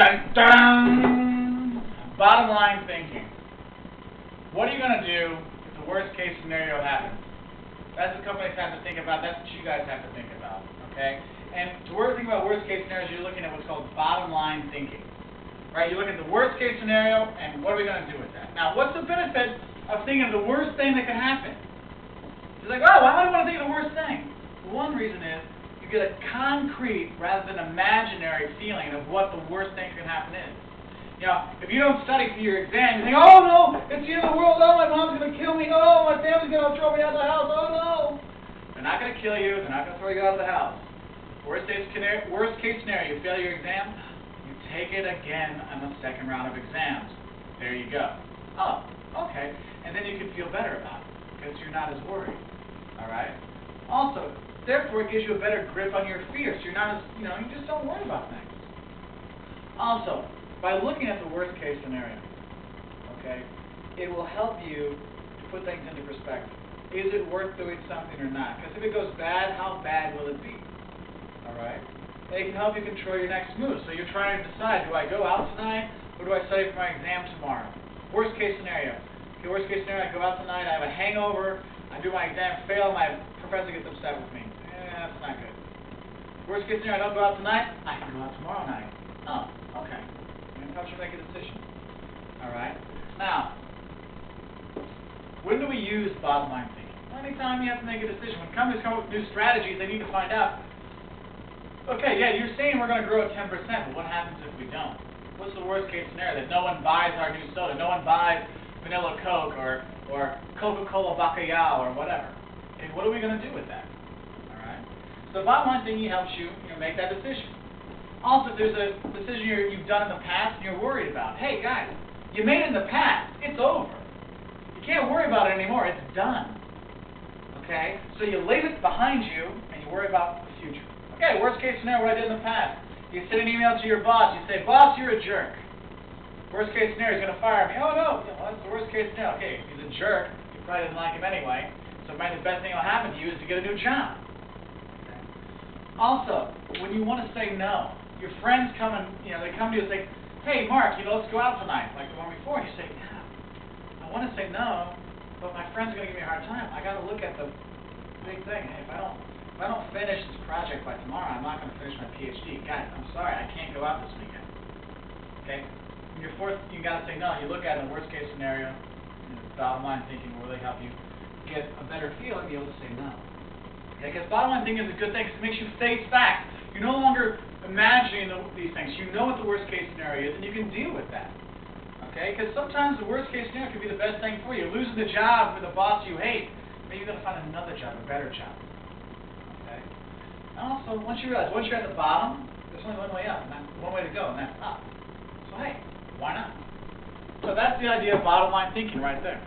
Dun, dun. Bottom line thinking. What are you going to do if the worst case scenario happens? That's what companies have to think about. That's what you guys have to think about. Okay? And to think about worst case scenarios, you're looking at what's called bottom line thinking. Right? You look at the worst case scenario, and what are we going to do with that? Now, what's the benefit of thinking of the worst thing that can happen? You're like, oh, why would I want to think of the worst thing? Well, one reason is you get a concrete rather than imaginary feeling of what the worst thing that can happen is. You know, if you don't study for your exam, you think, oh no, it's the end of the world, oh, my mom's going to kill me, oh, my family's going to throw me out of the house, oh no. They're not going to kill you, they're not going to throw you out of the house. Worst case scenario, you fail your exam, you take it again on the second round of exams. There you go. Oh, okay. And then you can feel better about it, because you're not as worried. Alright? Also, therefore, it gives you a better grip on your fears. You're not as, you just don't worry about things. Also, by looking at the worst case scenario, okay, it will help you to put things into perspective. Is it worth doing something or not? Because if it goes bad, how bad will it be? Alright? It can help you control your next move. So you're trying to decide, do I go out tonight or do I study for my exam tomorrow? Worst case scenario. Okay, worst case scenario, I go out tonight, I have a hangover, I do my exam, fail, my professor gets upset with me. That's not good. Worst case scenario, I don't go out tonight, I can go out tomorrow night. Oh, okay. Helps you make a decision. Alright? Now, when do we use bottom line thinking? Well, anytime you have to make a decision. When companies come up with new strategies, they need to find out, okay, yeah, you're saying we're going to grow at 10%, but what happens if we don't? What's the worst case scenario? That no one buys our new soda, no one buys vanilla Coke or Coca-Cola Bacalhau or whatever. Okay, what are we going to do with that? Alright? So bottom line thinking helps you, make that decision. Also, if there's a decision you've done in the past and you're worried about, hey guys, you made it in the past, it's over. You can't worry about it anymore, it's done. Okay? So you leave it behind you and you worry about the future. Okay, worst case scenario, what I did in the past. You send an email to your boss, you say, boss, you're a jerk. Worst case scenario, he's going to fire me. Oh no, well, that's the worst case scenario. Okay, if he's a jerk, you probably didn't like him anyway, so maybe the best thing that will happen to you is to get a new job. Okay? Also, when you want to say no, your friends come and, they come to you and say, hey, Mark, let's go out tonight, like the one before. And you say, yeah, I want to say no, but my friends are going to give me a hard time. I got to look at the big thing. Hey, if I don't finish this project by tomorrow, I'm not going to finish my PhD. Guys, I'm sorry, I can't go out this weekend. Okay? When you're forced, you got to say no. You look at it in the worst case scenario, bottom line thinking will really help you get a better feel and be able to say no. Okay? Because bottom line thinking is a good thing because it makes you face facts. You're no longer imagining these things. You know what the worst case scenario is, and you can deal with that. Okay? Because sometimes the worst case scenario could be the best thing for you. Losing the job with a boss you hate, maybe you're going to find another job, a better job. Okay? And also, once you're at the bottom, there's only one way up, and that's one way to go, and that's up. So hey, why not? So that's the idea of bottom line thinking right there.